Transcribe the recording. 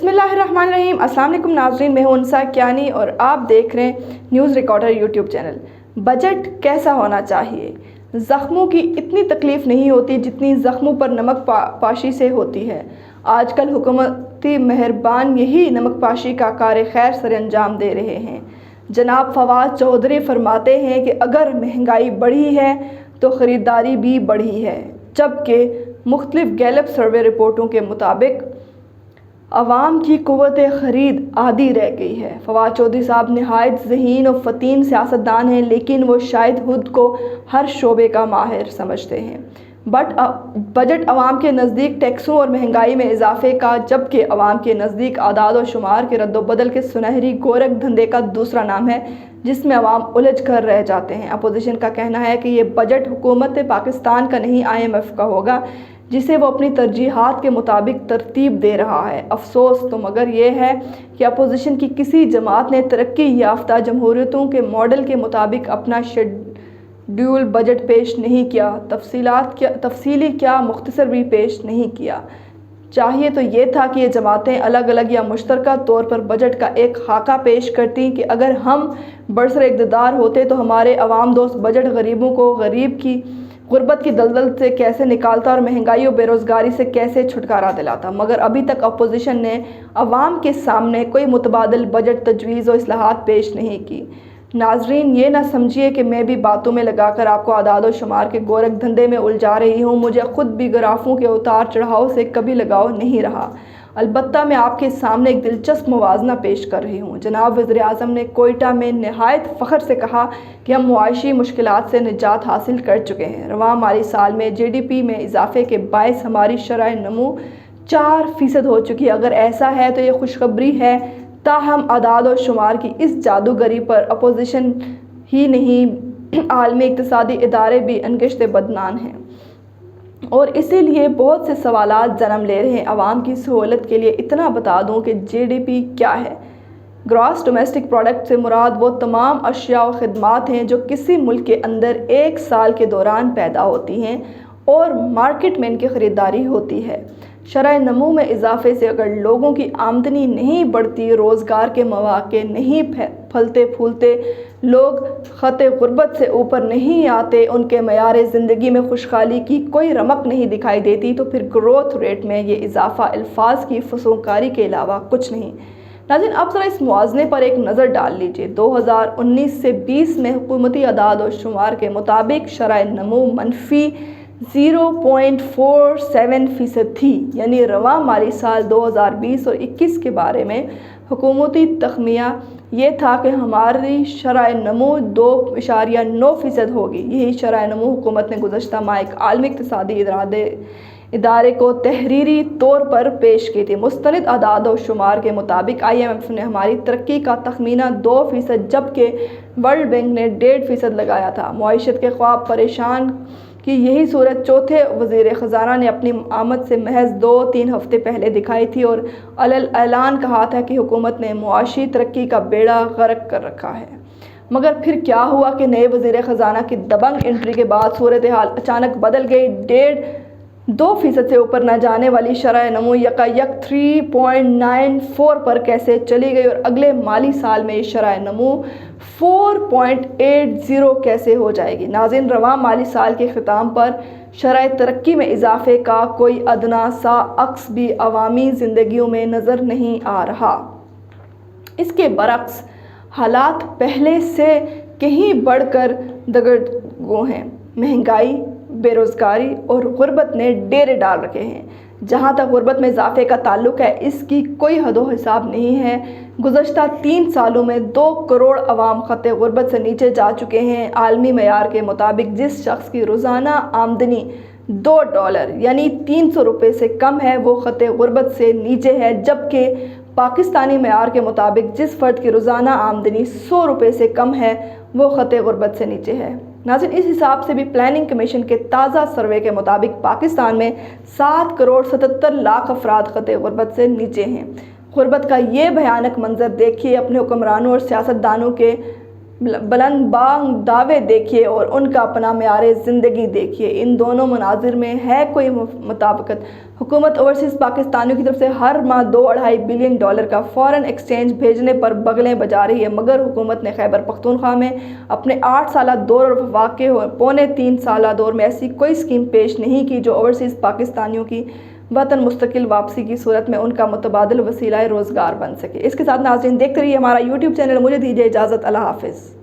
بسم اللہ الرحمن الرحیم۔ السلام علیکم ناظرین، میں ہوں انسا کیانی اور آپ دیکھ رہے ہیں news recorder YouTube channel. Budget کیسا ہونا چاہیے؟ زخموں کی اتنی تکلیف نہیں ہوتی جتنی زخموں پر نمک پاشی سے ہوتی ہے۔ آج کل حکومتی مہربان یہی نمک پاشی کا کار خیر سر انجام دے رہے ہیں۔ جناب فواد چودھری فرماتے ہیں کہ اگر مہنگائی بڑھی ہے تو خریداری بھی بڑھی ہے، جبکہ مختلف گیلپ سروے رپورٹوں کے مطابق عوام کی قوت خرید آدھی رہ گئی ہے۔ فواد چودھری صاحب نہایت ذہین و فطن سیاستدان ہیں، لیکن وہ شاید خود کو ہر شعبے کا ماہر سمجھتے ہیں۔ بجٹ عوام کے نزدیک ٹیکسوں اور مہنگائی میں اضافے کا، جبکہ عوام کے نزدیک اعداد و شمار کے رد و بدل کے سنہری گورکھ دھندے کا دوسرا نام ہے، جس میں عوام الجھ کر رہ جاتے ہیں۔ اپوزیشن کا کہنا ہے کہ یہ بجٹ حکومت پاکستان کا نہیں IMF کا ہوگا، جسے وہ اپنی ترجیحات کے مطابق ترتیب دے رہا ہے۔ افسوس تو مگر یہ ہے کہ اپوزیشن کی کسی جماعت نے ترقی یافتہ جمہوریتوں کے ماڈل کے مطابق اپنا شیڈول بجٹ پیش نہیں کیا، تفصیلی کیا مختصر بھی پیش نہیں کیا۔ چاہیے تو یہ تھا کہ یہ جماعتیں الگ الگ یا مشترکہ طور پر بجٹ کا ایک خاکہ پیش کرتیں کہ اگر ہم برسر اقتدار ہوتے تو ہمارے عوام دوست بجٹ غریبوں کو غربت کی دلدل سے کیسے نکالتا اور مہنگائی و بے روزگاری سے کیسے چھٹکارا دلاتا، مگر ابھی تک اپوزیشن نے عوام کے سامنے کوئی متبادل بجٹ تجویز و اصلاحات پیش نہیں کی۔ ناظرین، یہ نہ سمجھیے کہ میں بھی باتوں میں لگا کر آپ کو اعداد و شمار کے گورکھ دھندے میں الجھا رہی ہوں۔ مجھے خود بھی گرافوں کے اتار چڑھاؤ سے کبھی لگاؤ نہیں رہا، البتہ میں آپ کے سامنے ایک دلچسپ موازنہ پیش کر رہی ہوں۔ جناب وزیر اعظم نے کوئٹہ میں نہایت فخر سے کہا کہ ہم معاشی مشکلات سے نجات حاصل کر چکے ہیں۔ رواں مالی سال میں GDP میں اضافے کے باعث ہماری شرح نمو 4% ہو چکی ہے۔ اگر ایسا ہے تو یہ خوشخبری ہے، تاہم اعداد و شمار کی اس جادوگری پر اپوزیشن ہی نہیں، عالمی اقتصادی ادارے بھی انگشت بدنام ہیں اور اسی لیے بہت سے سوالات جنم لے رہے ہیں۔ عوام کی سہولت کے لیے اتنا بتا دوں کہ GDP کیا ہے۔ گراس ڈومیسٹک پروڈکٹ سے مراد وہ تمام اشیاء و خدمات ہیں جو کسی ملک کے اندر ایک سال کے دوران پیدا ہوتی ہیں اور مارکیٹ میں ان کی خریداری ہوتی ہے۔ شرح نمو میں اضافے سے اگر لوگوں کی آمدنی نہیں بڑھتی، روزگار کے مواقع نہیں پھلتے پھولتے، لوگ خط غربت سے اوپر نہیں آتے، ان کے معیار زندگی میں خوشحالی کی کوئی رمق نہیں دکھائی دیتی، تو پھر گروتھ ریٹ میں یہ اضافہ الفاظ کی فسونکاری کے علاوہ کچھ نہیں۔ ناظرین، اب ذرا اس موازنے پر ایک نظر ڈال لیجئے۔ 2019 سے 20 میں حکومتی اعداد و شمار کے مطابق شرح نمو منفی 0.47% تھی، یعنی رواں مالی سال 2020 اور 21 کے بارے میں حکومتی تخمینہ یہ تھا کہ ہماری شرح نمو 2.9% ہوگی۔ یہی شرح نمو حکومت نے گزشتہ ماہ ایک عالمی اقتصادی ادارے کو تحریری طور پر پیش کی تھی۔ مستند اعداد و شمار کے مطابق IMF نے ہماری ترقی کا تخمینہ 2%، جبکہ ورلڈ بینک نے 1.5% لگایا تھا۔ معیشت کے خواب پریشان کی یہی صورت چوتھے وزیر خزانہ نے اپنی آمد سے محض 2-3 ہفتے پہلے دکھائی تھی اور اعلان کہا تھا کہ حکومت نے معاشی ترقی کا بیڑا غرق کر رکھا ہے۔ مگر پھر کیا ہوا کہ نئے وزیر خزانہ کی دبنگ انٹری کے بعد صورتحال اچانک بدل گئی۔ 2% سے اوپر نہ جانے والی شرح نمو یکایک 3.94 پر کیسے چلی گئی اور اگلے مالی سال میں یہ شرح نمو 4.80 کیسے ہو جائے گی؟ ناظرین، رواں مالی سال کے اختتام پر شرح ترقی میں اضافے کا کوئی ادنیٰ سا عکس بھی عوامی زندگیوں میں نظر نہیں آ رہا۔ اس کے برعکس حالات پہلے سے کہیں بڑھ کر دگرگوں ہیں۔ مہنگائی، بے روزگاری اور غربت نے ڈیرے ڈال رکھے ہیں۔ جہاں تک غربت میں اضافے کا تعلق ہے، اس کی کوئی حد و حساب نہیں ہے۔ گزشتہ 3 سالوں میں 2 کروڑ عوام خط غربت سے نیچے جا چکے ہیں۔ عالمی معیار کے مطابق جس شخص کی روزانہ آمدنی $2 یعنی 300 روپے سے کم ہے، وہ خط غربت سے نیچے ہے، جبکہ پاکستانی معیار کے مطابق جس فرد کی روزانہ آمدنی 100 روپے سے کم ہے، وہ خط غربت سے نیچے ہے۔ ناظرین، اس حساب سے بھی پلاننگ کمیشن کے تازہ سروے کے مطابق پاکستان میں 7 کروڑ 77 لاکھ افراد خط غربت سے نیچے ہیں۔ غربت کا یہ بھیانک منظر دیکھیے، اپنے حکمرانوں اور سیاستدانوں کے بلند بانگ دعوے دیکھیے اور ان کا اپنا معیار زندگی دیکھیے، ان دونوں مناظر میں ہے کوئی مطابقت؟ حکومت اوورسیز پاکستانیوں کی طرف سے ہر ماہ $2.5 بلین کا فارن ایکسچینج بھیجنے پر بغلیں بجا رہی ہے، مگر حکومت نے خیبر پختونخوا میں اپنے 8 سالہ دور اور واقع پونے 3 سالہ دور میں ایسی کوئی اسکیم پیش نہیں کی جو اوورسیز پاکستانیوں کی وطن مستقل واپسی کی صورت میں ان کا متبادل وسیلہ روزگار بن سکے۔ اس کے ساتھ ناظرین دیکھتے رہیے ہمارا YouTube چینل۔ مجھے دیجیے اجازت، اللہ حافظ۔